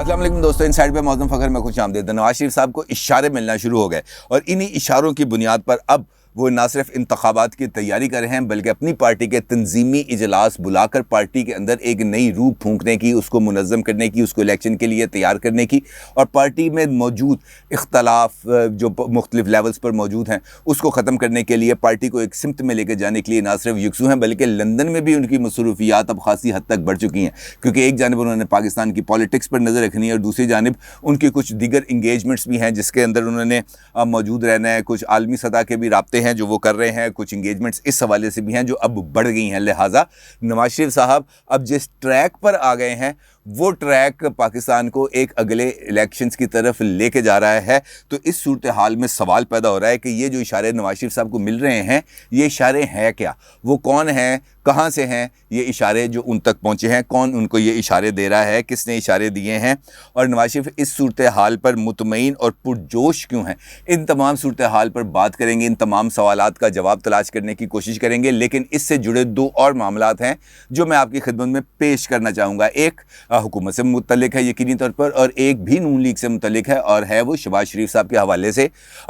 السلام علیکم دوستو، انسائیڈ پہ معظم فخر میں خوش آمدید۔ نواز شریف صاحب کو اشارے ملنا شروع ہو گئے اور انہی اشاروں کی بنیاد پر اب وہ نہ صرف انتخابات کی تیاری کر رہے ہیں بلکہ اپنی پارٹی کے تنظیمی اجلاس بلا کر پارٹی کے اندر ایک نئی روح پھونکنے کی، اس کو منظم کرنے کی، اس کو الیکشن کے لیے تیار کرنے کی اور پارٹی میں موجود اختلاف جو مختلف لیولز پر موجود ہیں اس کو ختم کرنے کے لیے، پارٹی کو ایک سمت میں لے کے جانے کے لیے نہ صرف یکسو ہیں بلکہ لندن میں بھی ان کی مصروفیات اب خاصی حد تک بڑھ چکی ہیں، کیونکہ ایک جانب انہوں نے پاکستان کی پالیٹکس پر نظر رکھنی ہے اور دوسری جانب ان کی کچھ دیگر انگیجمنٹس بھی ہیں جس کے اندر انہوں نے موجود رہنا ہے۔ کچھ عالمی سطح کے بھی رابطے ہیں جو وہ کر رہے ہیں، کچھ انگیجمنٹس اس حوالے سے بھی ہیں جو اب بڑھ گئی ہیں۔ لہٰذا نواز شریف صاحب اب جس ٹریک پر آ گئے ہیں وہ ٹریک پاکستان کو ایک اگلے الیکشنز کی طرف لے کے جا رہا ہے۔ تو اس صورتحال میں سوال پیدا ہو رہا ہے کہ یہ جو اشارے نواز شریف صاحب کو مل رہے ہیں یہ اشارے ہیں کیا؟ وہ کون ہیں؟ کہاں سے ہیں یہ اشارے جو ان تک پہنچے ہیں؟ کون ان کو یہ اشارے دے رہا ہے؟ کس نے اشارے دیے ہیں؟ اور نواز شریف اس صورتحال پر مطمئن اور پرجوش کیوں ہیں؟ ان تمام صورتحال پر بات کریں گے، ان تمام سوالات کا جواب تلاش کرنے کی کوشش کریں گے، لیکن اس سے جڑے دو اور معاملات ہیں جو میں آپ کی خدمت میں پیش کرنا چاہوں گا۔ ایک حکومت سے متعلق ہے یقینی طور پر، اور ایک بھی نون لیگ سے متعلق ہے اور ہے وہ شہباز شریف صاحب کے حوالے سے۔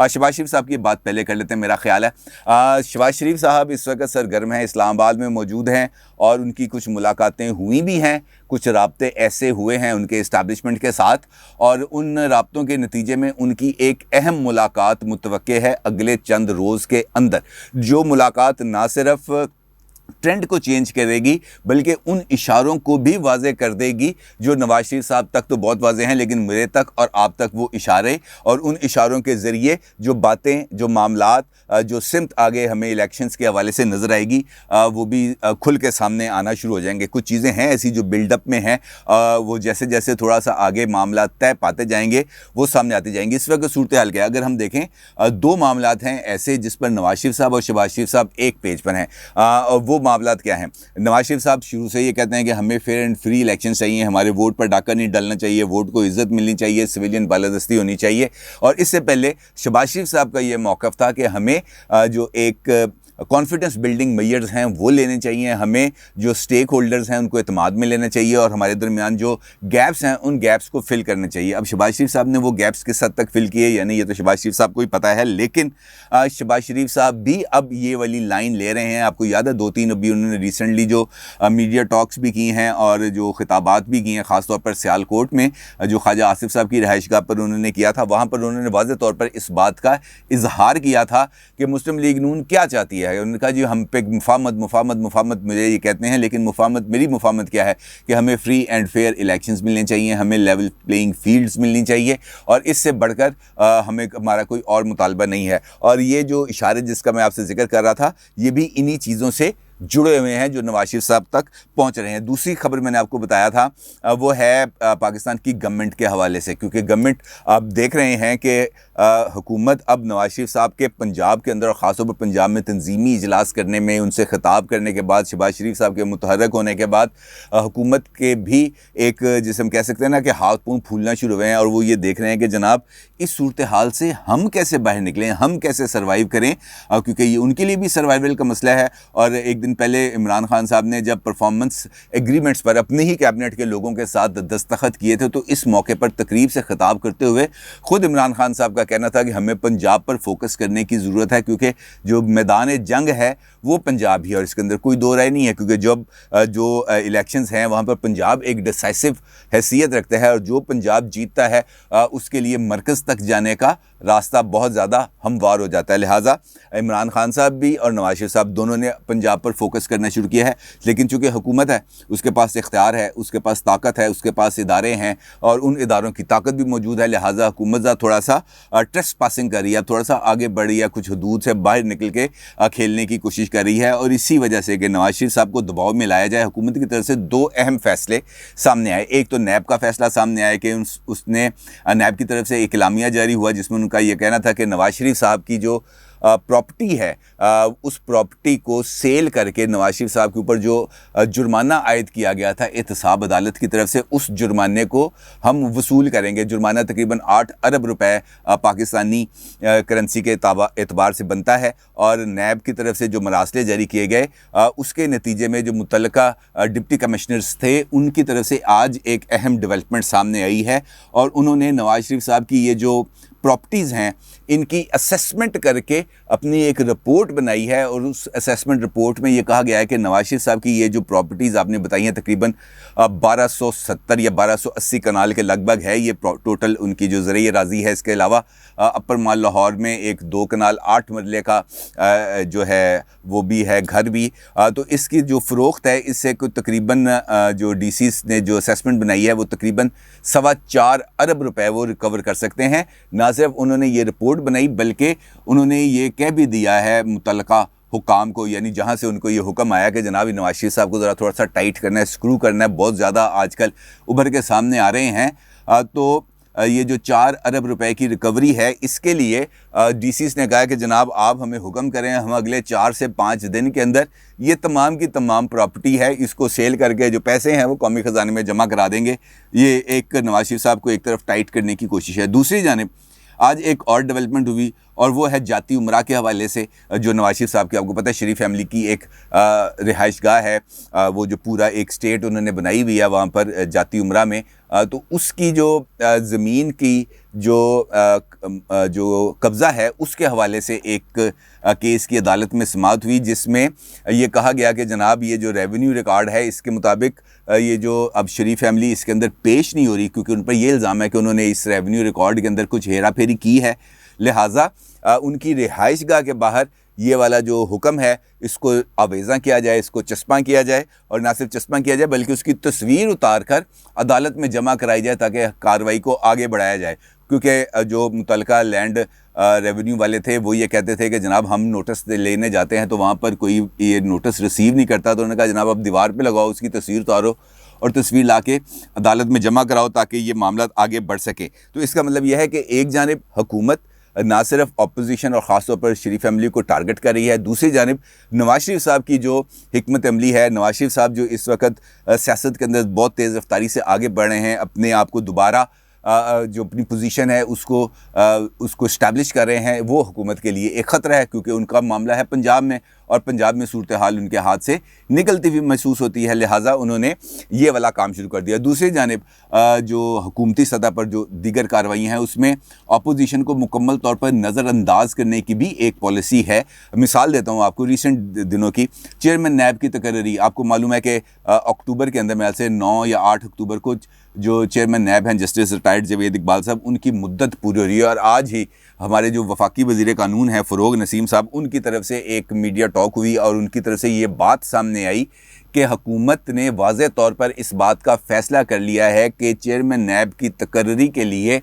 شہباز شریف صاحب کی بات پہلے کر لیتے ہیں، میرا خیال ہے شہباز شریف صاحب اس وقت سرگرم ہیں، اسلام آباد میں موجود ہیں اور ان کی کچھ ملاقاتیں ہوئی بھی ہیں، کچھ رابطے ایسے ہوئے ہیں ان کے اسٹیبلشمنٹ کے ساتھ، اور ان رابطوں کے نتیجے میں ان کی ایک اہم ملاقات متوقع ہے اگلے چند روز کے اندر، جو ملاقات نہ صرف ٹرینڈ کو چینج کرے گی بلکہ ان اشاروں کو بھی واضح کر دے گی جو نواز شریف صاحب تک تو بہت واضح ہیں، لیکن میرے تک اور آپ تک وہ اشارے اور ان اشاروں کے ذریعے جو باتیں، جو معاملات، جو سمت آگے ہمیں الیکشنز کے حوالے سے نظر آئے گی وہ بھی کھل کے سامنے آنا شروع ہو جائیں گے۔ کچھ چیزیں ہیں ایسی جو بلڈ اپ میں ہیں، وہ جیسے جیسے تھوڑا سا آگے معاملات طے پاتے جائیں گے وہ سامنے آتے جائیں گے۔ اس وقت صورتحال کیا ہے؟ اگر ہم دیکھیں دو معاملات ہیں ایسے جس پر نواز شریف صاحب اور شہباز شریف صاحب ایک پیج پر ہیں، اور وہ معاملات کیا ہیں؟ نواز شریف صاحب شروع سے یہ کہتے ہیں کہ ہمیں فیئر اینڈ فری الیکشن چاہیے، ہمارے ووٹ پر ڈاکہ نہیں ڈالنا چاہیے، ووٹ کو عزت ملنی چاہیے، سویلین بالادستی ہونی چاہیے۔ اور اس سے پہلے شہباز شریف صاحب کا یہ موقف تھا کہ ہمیں جو ایک کانفیڈنس بلڈنگ میئرز ہیں وہ لینے چاہیے، ہمیں جو سٹیک ہولڈرز ہیں ان کو اعتماد میں لینا چاہیے اور ہمارے درمیان جو گیپس ہیں ان گیپس کو فل کرنا چاہیے۔ اب شہباز شریف صاحب نے وہ گیپس کس حد تک فل کیے یعنی یہ تو شہباز شریف صاحب کو ہی پتہ ہے، لیکن شہباز شریف صاحب بھی اب یہ والی لائن لے رہے ہیں۔ آپ کو یاد ہے دو تین ابھی انہوں نے ریسنٹلی جو میڈیا ٹاکس بھی کی ہیں اور جو خطابات بھی کی ہیں، خاص طور پر سیالکوٹ میں جو خواجہ آصف صاحب کی رہائش گاہ پر انہوں نے کیا تھا، وہاں پر انہوں نے واضح طور پر اس بات کا اظہار کیا تھا کہ مسلم لیگ نون کیا چاہتی ہے۔ انہوں نے کہا جی ہم پہ مفاہمت مجھے یہ کہتے ہیں، لیکن میری مفاہمت کیا ہے کہ ہمیں فری اینڈ فیئر الیکشنز ملنے چاہیے، ہمیں لیول پلینگ فیلڈز ملنی چاہیے اور اس سے بڑھ کر ہمارا کوئی اور مطالبہ نہیں ہے۔ اور یہ جو اشارے جس کا میں آپ سے ذکر کر رہا تھا یہ بھی انہی چیزوں سے جڑے ہوئے ہیں جو نواز شریف صاحب تک پہنچ رہے ہیں۔ دوسری خبر میں نے آپ کو بتایا تھا وہ ہے پاکستان کی گورنمنٹ کے حوالے سے، کیونکہ گورنمنٹ آپ دیکھ رہے ہیں کہ حکومت اب نواز شریف صاحب کے پنجاب کے اندر اور خاص طور پر پنجاب میں تنظیمی اجلاس کرنے میں، ان سے خطاب کرنے کے بعد، شہباز شریف صاحب کے متحرک ہونے کے بعد حکومت کے بھی ایک جسے ہم کہہ سکتے ہیں نا کہ ہاتھ پاؤں پھولنا شروع ہوئے ہیں اور وہ یہ دیکھ رہے ہیں کہ جناب اس صورتحال سے ہم کیسے باہر نکلیں، ہم کیسے سروائیو کریں، کیونکہ یہ ان کے لیے بھی سروائیول کا مسئلہ ہے۔ اور ایک دن پہلے عمران خان صاحب نے جب پرفارمنس ایگریمنٹس پر اپنے ہی کیبنٹ کے لوگوں کے ساتھ دستخط کیے تھے تو اس موقع پر تقریب سے خطاب کرتے ہوئے خود عمران خان صاحب کا کہنا تھا کہ ہمیں پنجاب پر فوکس کرنے کی ضرورت ہے، کیونکہ جو میدان جنگ ہے وہ پنجاب ہی ہے اور اس کے اندر کوئی دو رائے نہیں ہے، کیونکہ جب جو الیکشنز ہیں وہاں پر پنجاب ایک ڈیسائسو حیثیت رکھتا ہے اور جو پنجاب جیتتا ہے اس کے لیے مرکز تک جانے کا راستہ بہت زیادہ ہموار ہو جاتا ہے۔ لہٰذا عمران خان صاحب بھی اور نواز شریف صاحب دونوں نے پنجاب پر فوکس کرنا شروع کیا ہے، لیکن چونکہ حکومت ہے اس کے پاس اختیار ہے، اس کے پاس طاقت ہے، اس کے پاس ادارے ہیں اور ان اداروں کی طاقت بھی موجود ہے، لہٰذا حکومت تھوڑا سا ٹریس پاسنگ کر رہی ہے، تھوڑا سا آگے بڑھ رہی ہے، کچھ حدود سے باہر نکل کے کھیلنے کی کوشش کر رہی ہے۔ اور اسی وجہ سے کہ نواز شریف صاحب کو دباؤ میں لایا جائے، حکومت کی طرف سے دو اہم فیصلے سامنے آئے۔ ایک تو نیب کا فیصلہ سامنے آیا کہ اس نے نیب کی طرف سے ایک اعلامیہ جاری ہوا جس میں ان کا یہ کہنا تھا کہ نواز شریف صاحب کی جو پراپرٹی ہے اس پراپرٹی کو سیل کر کے نواز شریف صاحب کے اوپر جو جرمانہ عائد کیا گیا تھا احتساب عدالت کی طرف سے، اس جرمانے کو ہم وصول کریں گے۔ جرمانہ تقریباً 8 ارب روپے پاکستانی کرنسی کے اعتبار سے بنتا ہے، اور نیب کی طرف سے جو مراسلے جاری کیے گئے اس کے نتیجے میں جو متعلقہ ڈپٹی کمشنرز تھے ان کی طرف سے آج ایک اہم ڈیولپمنٹ سامنے آئی ہے، اور انہوں نے نواز شریف صاحب کی یہ جو پراپرٹیز ہیں ان کی اسیسمنٹ کر کے اپنی ایک رپورٹ بنائی ہے، اور اس اسیسمنٹ رپورٹ میں یہ کہا گیا ہے کہ نواز شریف صاحب کی یہ جو پراپرٹیز آپ نے بتائی ہیں تقریباً 1270 یا 1280 کنال کے لگ بھگ ہے یہ ٹوٹل ان کی جو زرعی اراضی ہے۔ اس کے علاوہ اپر مال لاہور میں ایک 2 کنال 8 مرلے کا جو ہے وہ بھی ہے، گھر بھی، تو اس کی جو فروخت ہے اس سے تقریباً جو ڈی سی نے جو اسیسمنٹ بنائی ہے وہ تقریباً 4.25 ارب روپے وہ ریکور کر سکتے ہیں۔ نہ صرف انہوں نے یہ رپورٹ بنائی بلکہ انہوں نے یہ کہہ بھی دیا ہے متعلقہ حکام کو، یعنی جہاں سے ان کو یہ حکم آیا کہ جناب نواز شریف صاحب کو ذرا تھوڑا سا ٹائٹ کرنا ہے، اسکرو کرنا ہے، بہت زیادہ آج کل ابھر کے سامنے آ رہے ہیں، تو یہ جو 4 ارب روپے کی ریکوری ہے اس کے لیے ڈی سیز نے کہا کہ جناب آپ ہمیں حکم کریں، ہم اگلے 4 سے 5 دن کے اندر یہ تمام کی تمام پراپرٹی ہے اس کو سیل کر کے جو پیسے ہیں وہ قومی خزانے میں جمع کرا دیں گے۔ یہ ایک نواز شریف صاحب کو ایک طرف ٹائٹ کرنے کی کوشش ہے۔ دوسری جانب آج ایک اور ڈیولپمنٹ ہوئی، اور وہ ہے جاتی عمرہ کے حوالے سے، جو نواز شریف صاحب کی آپ کو پتہ ہے شریف فیملی کی ایک رہائش گاہ ہے، وہ جو پورا ایک سٹیٹ انہوں نے بنائی ہوئی ہے وہاں پر جاتی عمرہ میں، تو اس کی جو زمین کی جو قبضہ ہے اس کے حوالے سے ایک کیس کی عدالت میں سماعت ہوئی، جس میں یہ کہا گیا کہ جناب یہ جو ریونیو ریکارڈ ہے اس کے مطابق یہ جو اب شریف فیملی اس کے اندر پیش نہیں ہو رہی، کیونکہ ان پر یہ الزام ہے کہ انہوں نے اس ریونیو ریکارڈ کے اندر کچھ ہیرا پھیری کی ہے، لہٰذا ان کی رہائش گاہ کے باہر یہ والا جو حکم ہے اس کو آویزاں کیا جائے، اس کو چسپاں کیا جائے، اور نہ صرف چسپاں کیا جائے بلکہ اس کی تصویر اتار کر عدالت میں جمع کرائی جائے تاکہ کارروائی کو آگے بڑھایا جائے، کیونکہ جو متعلقہ لینڈ ریونیو والے تھے وہ یہ کہتے تھے کہ جناب ہم نوٹس لینے جاتے ہیں تو وہاں پر کوئی یہ نوٹس ریسیو نہیں کرتا، تو انہوں نے کہا جناب اب دیوار پہ لگاؤ، اس کی تصویر اتارو اور تصویر لا کے عدالت میں جمع کراؤ تاکہ یہ معاملات آگے بڑھ سکے۔ تو اس کا مطلب یہ ہے کہ ایک جانب حکومت نہ صرف اپوزیشن اور خاص طور پر شریف فیملی کو ٹارگٹ کر رہی ہے، دوسری جانب نواز شریف صاحب کی جو حکمت عملی ہے، نواز شریف صاحب جو اس وقت سیاست کے اندر بہت تیز رفتاری سے آگے بڑھ رہے ہیں، اپنے آپ کو دوبارہ جو اپنی پوزیشن ہے اس کو اسٹیبلش کر رہے ہیں، وہ حکومت کے لیے ایک خطرہ ہے، کیونکہ ان کا معاملہ ہے پنجاب میں، اور پنجاب میں صورتحال ان کے ہاتھ سے نکلتی ہوئی محسوس ہوتی ہے، لہٰذا انہوں نے یہ والا کام شروع کر دیا۔ دوسری جانب جو حکومتی سطح پر جو دیگر کارروائیاں ہیں اس میں اپوزیشن کو مکمل طور پر نظر انداز کرنے کی بھی ایک پالیسی ہے۔ مثال دیتا ہوں آپ کو، ریسنٹ دنوں کی چیئرمین نیب کی تقرری، آپ کو معلوم ہے کہ اکتوبر کے اندر میل سے 9 یا 8 اکتوبر کو جو چیئرمین نیب ہیں جسٹس ریٹائرڈ جاوید اقبال صاحب، ان کی مدت پوری ہو رہی ہے، اور آج ہی ہمارے جو وفاقی وزیر قانون ہیں فروغ نسیم صاحب، ان کی طرف سے ایک میڈیا ٹاک ہوئی اور ان کی طرف سے یہ بات سامنے آئی کہ حکومت نے واضح طور پر اس بات کا فیصلہ کر لیا ہے کہ چیئرمین نیب کی تقرری کے لیے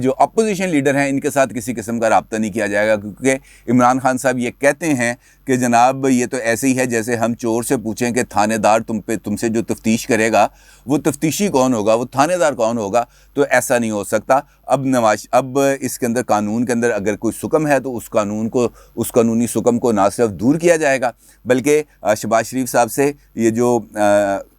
جو اپوزیشن لیڈر ہیں ان کے ساتھ کسی قسم کا رابطہ نہیں کیا جائے گا، کیونکہ عمران خان صاحب یہ کہتے ہیں کہ جناب یہ تو ایسے ہی ہے جیسے ہم چور سے پوچھیں کہ تھانے دار تم سے جو تفتیش کرے گا وہ تفتیشی کون ہوگا، وہ تھانے دار کون ہوگا، تو ایسا نہیں ہو سکتا۔ اب اس کے اندر قانون کے اندر اگر کوئی سکم ہے تو اس قانونی سکم کو نہ صرف دور کیا جائے گا بلکہ شہباز شریف صاحب سے یہ جو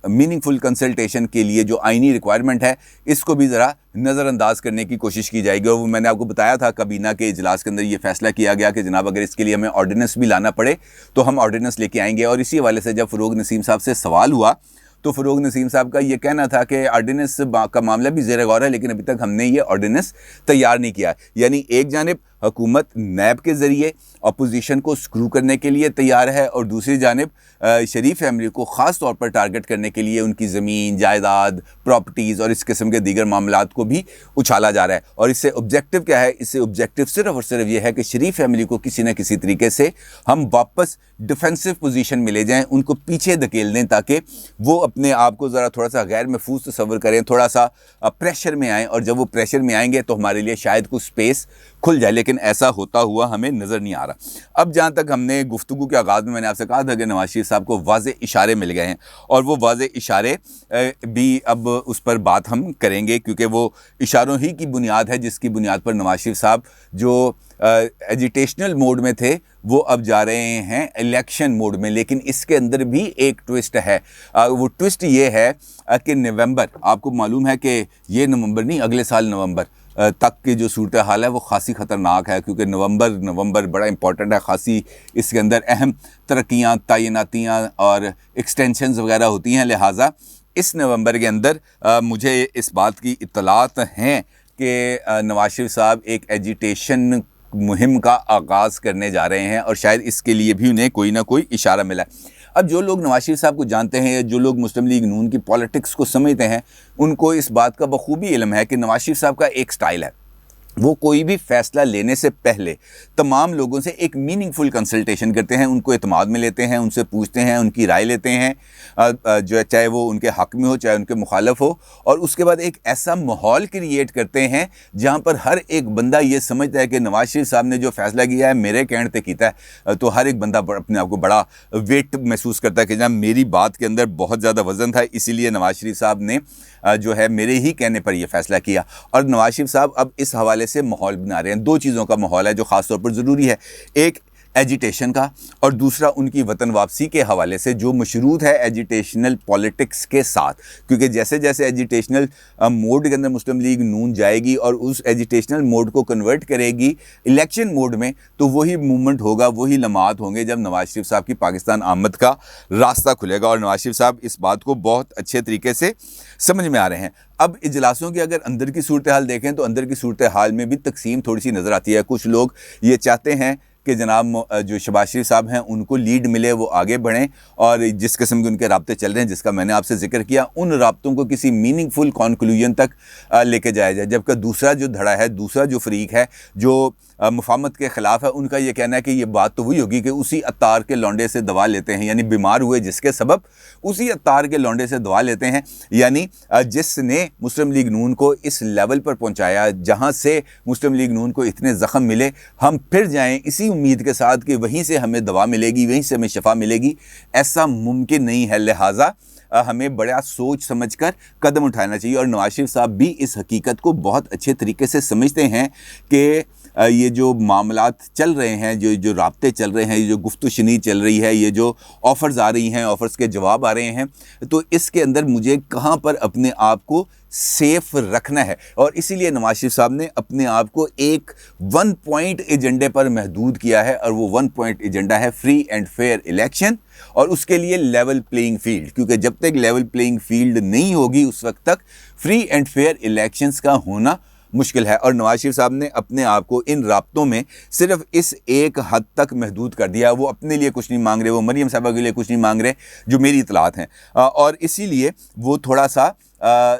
میننگ فل کنسلٹیشن کے لیے جو آئینی ریکوائرمنٹ ہے اس کو بھی ذرا نظر انداز کرنے کی کوشش کی جائے گی، اور وہ میں نے آپ کو بتایا تھا کابینہ کے اجلاس کے اندر یہ فیصلہ کیا گیا کہ جناب اگر اس کے لیے ہمیں آرڈیننس بھی لانا پڑے تو ہم آرڈیننس لے کے آئیں گے۔ اور اسی حوالے سے جب فروغ نسیم صاحب سے سوال ہوا تو فروغ نسیم صاحب کا یہ کہنا تھا کہ آرڈیننس کا معاملہ بھی زیر غور ہے لیکن ابھی تک ہم نے یہ آرڈیننس تیار نہیں کیا، یعنی ایک جانب حکومت نیب کے ذریعے اپوزیشن کو سکرو کرنے کے لیے تیار ہے، اور دوسری جانب شریف فیملی کو خاص طور پر ٹارگٹ کرنے کے لیے ان کی زمین، جائیداد، پراپرٹیز اور اس قسم کے دیگر معاملات کو بھی اچھالا جا رہا ہے۔ اور اس سے آبجیکٹو کیا ہے؟ اس سے آبجیکٹو صرف اور صرف یہ ہے کہ شریف فیملی کو کسی نہ کسی طریقے سے ہم واپس ڈیفینسو پوزیشن میں لے جائیں، ان کو پیچھے دھکیل دیں تاکہ وہ اپنے آپ کو ذرا تھوڑا سا غیر محفوظ تصور کریں، تھوڑا سا پریشر میں آئیں، اور جب وہ پریشر میں آئیں گے تو ہمارے لیے شاید کچھ سپیس کھل جائے، لیکن ایسا ہوتا ہوا ہمیں نظر نہیں آ رہا۔ اب جہاں تک ہم نے گفتگو کے آغاز میں نے آپ سے کہا تھا کہ نواز شریف صاحب کو واضح اشارے مل گئے ہیں، اور وہ واضح اشارے بھی اب اس پر بات ہم کریں گے، کیونکہ وہ اشاروں ہی کی بنیاد ہے جس کی بنیاد پر نواز شریف صاحب جو ایجیٹیشنل موڈ میں تھے وہ اب جا رہے ہیں الیکشن موڈ میں. لیکن اس کے اندر بھی ایک ٹوسٹ ہے. وہ ٹوسٹ یہ ہے کہ نومبر، آپ کو معلوم ہے کہ یہ نومبر نہیں، اگلے سال نومبر تک کی جو صورتحال ہے وہ خاصی خطرناک ہے، کیونکہ نومبر بڑا امپورٹنٹ ہے. خاصی اس کے اندر اہم ترقیاں، تعیناتیاں اور ایکسٹینشنز وغیرہ ہوتی ہیں. لہٰذا اس نومبر کے اندر مجھے اس بات کی اطلاعات ہیں کہ نواز شریف صاحب ایک ایجیٹیشن مہم کا آغاز کرنے جا رہے ہیں، اور شاید اس کے لیے بھی انہیں کوئی نہ کوئی اشارہ ملا ہے. اب جو لوگ نواز شریف صاحب کو جانتے ہیں، جو لوگ مسلم لیگ نون کی پالیٹکس کو سمجھتے ہیں، ان کو اس بات کا بخوبی علم ہے کہ نواز شریف صاحب کا ایک سٹائل ہے. وہ کوئی بھی فیصلہ لینے سے پہلے تمام لوگوں سے ایک میننگ فل کنسلٹیشن کرتے ہیں، ان کو اعتماد میں لیتے ہیں، ان سے پوچھتے ہیں، ان کی رائے لیتے ہیں، جو چاہے وہ ان کے حق میں ہو چاہے ان کے مخالف ہو، اور اس کے بعد ایک ایسا ماحول کریٹ کرتے ہیں جہاں پر ہر ایک بندہ یہ سمجھتا ہے کہ نواز شریف صاحب نے جو فیصلہ کیا ہے میرے کہنے تے کیتا ہے. تو ہر ایک بندہ اپنے آپ کو بڑا ویٹ محسوس کرتا ہے کہ جناب میری بات کے اندر بہت زیادہ وزن تھا، اسی لیے نواز شریف صاحب نے جو ہے میرے ہی کہنے پر یہ فیصلہ کیا. اور نواز شریف صاحب اب اس حوالے سے ماحول بنا رہے ہیں. دو چیزوں کا ماحول ہے جو خاص طور پر ضروری ہے، ایک ایجیٹیشن کا، اور دوسرا ان کی وطن واپسی کے حوالے سے جو مشروط ہے ایجیٹیشنل پالیٹکس کے ساتھ. کیونکہ جیسے جیسے ایجیٹیشنل موڈ کے اندر مسلم لیگ نون جائے گی اور اس ایجیٹیشنل موڈ کو کنورٹ کرے گی الیکشن موڈ میں، تو وہی مومنٹ ہوگا، وہی لمحات ہوں گے جب نواز شریف صاحب کی پاکستان آمد کا راستہ کھلے گا. اور نواز شریف صاحب اس بات کو بہت اچھے طریقے سے سمجھ میں آ رہے ہیں. اب اجلاسوں کی اگر اندر کی صورتحال دیکھیں تو اندر کی صورتحال میں بھی تقسیم تھوڑی سی نظر آتی ہے. کچھ لوگ یہ چاہتے ہیں کہ جناب جو شہباز شریف صاحب ہیں ان کو لیڈ ملے، وہ آگے بڑھیں، اور جس قسم کے ان کے رابطے چل رہے ہیں جس کا میں نے آپ سے ذکر کیا، ان رابطوں کو کسی میننگ فل کنکلوژن تک لے کے جایا جائے. جبکہ دوسرا جو دھڑا ہے، دوسرا جو فریق ہے جو مفاہمت کے خلاف ہے، ان کا یہ کہنا ہے کہ یہ بات تو وہی ہوگی کہ اسی عطار کے لونڈے سے دوا لیتے ہیں، یعنی بیمار ہوئے جس کے سبب اسی عطار کے لونڈے سے دوا لیتے ہیں. یعنی جس نے مسلم لیگ نون کو اس لیول پر پہنچایا جہاں سے مسلم لیگ نون کو اتنے زخم ملے، ہم پھر جائیں اسی امید کے ساتھ کہ وہیں سے ہمیں دوا ملے گی، وہیں سے ہمیں شفا ملے گی. ایسا ممکن نہیں ہے. لہٰذا ہمیں بڑا سوچ سمجھ کر قدم اٹھانا چاہیے. اور نواز شریف صاحب بھی اس حقیقت کو بہت اچھے طریقے سے سمجھتے ہیں کہ یہ جو معاملات چل رہے ہیں، جو رابطے چل رہے ہیں، یہ جو گفت و شنید چل رہی ہے، یہ جو آفرز آ رہی ہیں، آفرز کے جواب آ رہے ہیں، تو اس کے اندر مجھے کہاں پر اپنے آپ کو سیف رکھنا ہے. اور اسی لیے نواز شریف صاحب نے اپنے آپ کو ایک 1 پوائنٹ ایجنڈے پر محدود کیا ہے، اور وہ 1 پوائنٹ ایجنڈا ہے فری اینڈ فیئر الیکشن، اور اس کے لیے لیول پلینگ فیلڈ. کیونکہ جب تک لیول پلینگ فیلڈ نہیں ہوگی اس وقت تک فری اینڈ فیئر الیکشنز کا ہونا مشکل ہے. اور نواز شریف صاحب نے اپنے آپ کو ان رابطوں میں صرف اس ایک حد تک محدود کر دیا. وہ اپنے لیے کچھ نہیں مانگ رہے، وہ مریم صاحبہ کے لیے کچھ نہیں مانگ رہے، جو میری اطلاعات ہیں. اور اسی لیے وہ تھوڑا سا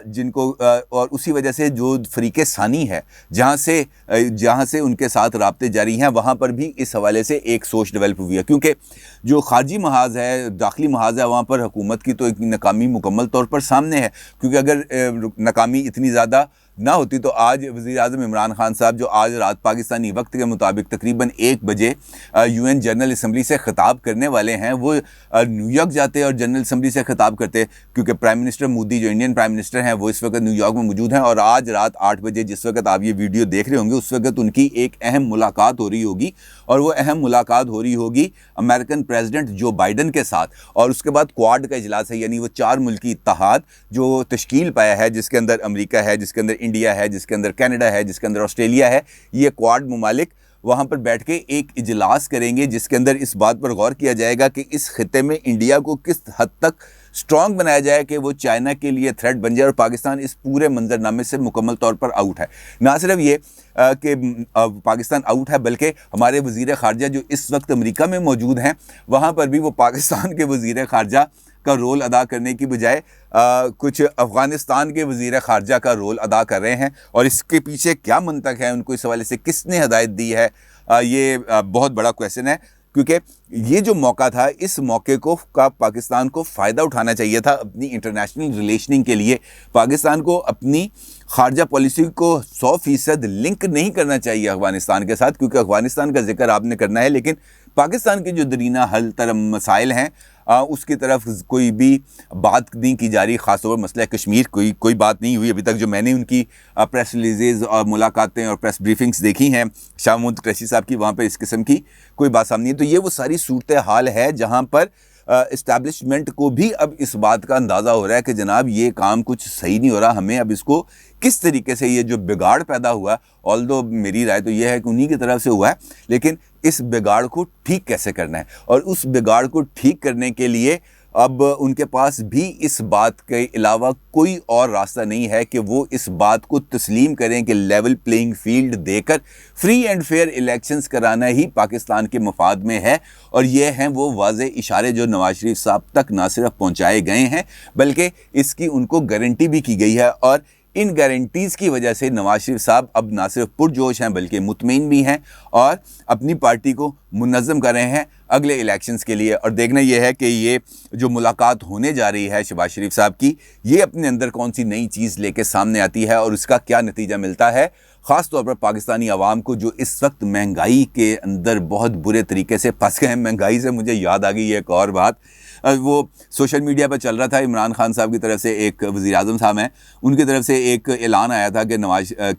جن کو اور اسی وجہ سے جو فریق ثانی ہے جہاں سے ان کے ساتھ رابطے جاری ہیں، وہاں پر بھی اس حوالے سے ایک سوچ ڈیولپ ہوئی ہے. کیونکہ جو خارجی محاذ ہے، داخلی محاذ ہے، وہاں پر حکومت کی تو ایک ناکامی مکمل طور پر سامنے ہے. کیونکہ اگر ناکامی اتنی زیادہ نہ ہوتی تو آج وزیر اعظم عمران خان صاحب، جو آج رات پاکستانی وقت کے مطابق تقریباً 1 بجے UN جنرل اسمبلی سے خطاب کرنے والے ہیں، وہ نیو یارک جاتے اور جنرل اسمبلی سے خطاب کرتے. کیونکہ پرائم منسٹر مودی جو انڈین پرائم منسٹر ہیں وہ اس وقت نیو یارک میں موجود ہیں، اور آج رات 8 بجے جس وقت آپ یہ ویڈیو دیکھ رہے ہوں گے اس وقت ان کی ایک اہم ملاقات ہو رہی ہوگی. اور وہ اہم ملاقات ہو رہی ہوگی امریکن پریزیڈنٹ جو بائیڈن کے ساتھ. اور اس کے بعد کواد کا اجلاس ہے، یعنی وہ 4 ملکی اتحاد جو تشکیل پایا ہے، جس کے اندر امریکہ ہے، جس کے اندر انڈیا ہے، جس کے اندر کینیڈا ہے، جس کے اندر آسٹریلیا ہے. یہ کواد ممالک وہاں پر بیٹھ کے ایک اجلاس کریں گے جس کے اندر اس بات پر غور کیا جائے گا کہ اس خطے میں انڈیا کو کس حد تک سٹرونگ بنایا جائے کہ وہ چائنا کے لیے تھریٹ بن جائے. اور پاکستان اس پورے منظرنامے سے مکمل طور پر آؤٹ ہے. نہ صرف یہ کہ پاکستان آؤٹ ہے، بلکہ ہمارے وزیر خارجہ جو اس وقت امریکہ میں موجود ہیں، وہاں پر بھی وہ پاکستان کے وزیر خارجہ کا رول ادا کرنے کی بجائے کچھ افغانستان کے وزیر خارجہ کا رول ادا کر رہے ہیں. اور اس کے پیچھے کیا منطق ہے، ان کو اس حوالے سے کس نے ہدایت دی ہے، یہ بہت بڑا کویسچن ہے. کیونکہ یہ جو موقع تھا، اس موقع کا پاکستان کو فائدہ اٹھانا چاہیے تھا اپنی انٹرنیشنل ریلیشننگ کے لیے. پاکستان کو اپنی خارجہ پالیسی کو 100% لنک نہیں کرنا چاہیے افغانستان کے ساتھ، کیونکہ افغانستان کا ذکر آپ نے کرنا ہے لیکن پاکستان کے جو درینہ حل تر مسائل ہیں اس کی طرف کوئی بھی بات نہیں کی جا رہی، خاص طور پر مسئلہ کشمیر کوئی بات نہیں ہوئی ابھی تک۔ جو میں نے ان کی پریس ریلیزز اور ملاقاتیں اور پریس بریفنگز دیکھی ہیں شاہ محمود قریشی صاحب کی، وہاں پہ اس قسم کی کوئی بات سامنے ہے۔ تو یہ وہ ساری صورتحال ہے جہاں پر اسٹیبلشمنٹ کو بھی اب اس بات کا اندازہ ہو رہا ہے کہ جناب یہ کام کچھ صحیح نہیں ہو رہا، ہمیں اب اس کو کس طریقے سے یہ جو بگاڑ پیدا ہوا، آلدو میری رائے تو یہ ہے کہ انہی کی طرف سے ہوا ہے، لیکن اس بگاڑ کو ٹھیک کیسے کرنا ہے، اور اس بگاڑ کو ٹھیک کرنے کے لیے اب ان کے پاس بھی اس بات کے علاوہ کوئی اور راستہ نہیں ہے کہ وہ اس بات کو تسلیم کریں کہ لیول پلینگ فیلڈ دے کر فری اینڈ فیئر الیکشنز کرانا ہی پاکستان کے مفاد میں ہے۔ اور یہ ہیں وہ واضح اشارے جو نواز شریف صاحب تک نہ صرف پہنچائے گئے ہیں بلکہ اس کی ان کو گارنٹی بھی کی گئی ہے، اور ان گارنٹیز کی وجہ سے نواز شریف صاحب اب نہ صرف پرجوش ہیں بلکہ مطمئن بھی ہیں اور اپنی پارٹی کو منظم کر رہے ہیں اگلے الیکشنز کے لیے۔ اور دیکھنا یہ ہے کہ یہ جو ملاقات ہونے جا رہی ہے شہباز شریف صاحب کی، یہ اپنے اندر کون سی نئی چیز لے کے سامنے آتی ہے اور اس کا کیا نتیجہ ملتا ہے، خاص طور پر پاکستانی عوام کو جو اس وقت مہنگائی کے اندر بہت برے طریقے سے پھنس گئے ہیں۔ مہنگائی سے مجھے یاد آ گئی ایک اور بات، وہ سوشل میڈیا پر چل رہا تھا، عمران خان صاحب کی طرف سے، ایک وزیر اعظم صاحب ہیں، ان کی طرف سے ایک اعلان آیا تھا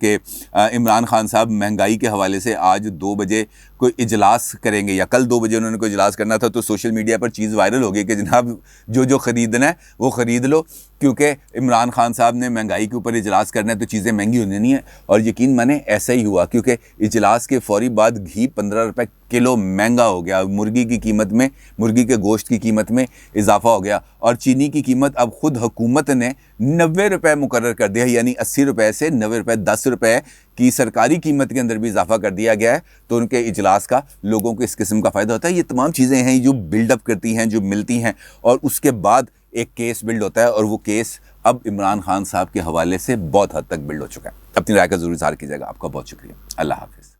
کہ عمران خان صاحب مہنگائی کے حوالے سے آج 2 بجے کوئی اجلاس کریں گے، یا کل 2 بجے انہوں نے کوئی اجلاس کرنا تھا۔ تو سوشل میڈیا پر چیز وائرل ہو گئی کہ جناب جو خریدنا ہے وہ خرید لو، کیونکہ عمران خان صاحب نے مہنگائی کے اوپر اجلاس کرنا ہے تو چیزیں مہنگی ہونی نہیں ہیں۔ اور یقین مانیں ایسا ہی ہوا، کیونکہ اجلاس کے فوری بعد گھی 15 روپے کلو مہنگا ہو گیا، مرغی کی قیمت میں، مرغی کے گوشت کی قیمت میں اضافہ ہو گیا، اور چینی کی قیمت اب خود حکومت نے 90 روپے مقرر کر دیا، یعنی 80 روپے سے 90 روپے 10 روپے کی سرکاری قیمت کے اندر بھی اضافہ کر دیا گیا ہے۔ تو ان کے اجلاس کا لوگوں کو اس قسم کا فائدہ ہوتا ہے۔ یہ تمام چیزیں ہیں جو بلڈ اپ کرتی ہیں، جو ملتی ہیں، اور اس کے بعد ایک کیس بلڈ ہوتا ہے، اور وہ کیس اب عمران خان صاحب کے حوالے سے بہت حد تک بلڈ ہو چکا ہے۔ اپنی رائے کا ضرور اظہار کیجیے گا۔ آپ کا بہت شکریہ۔ اللہ حافظ۔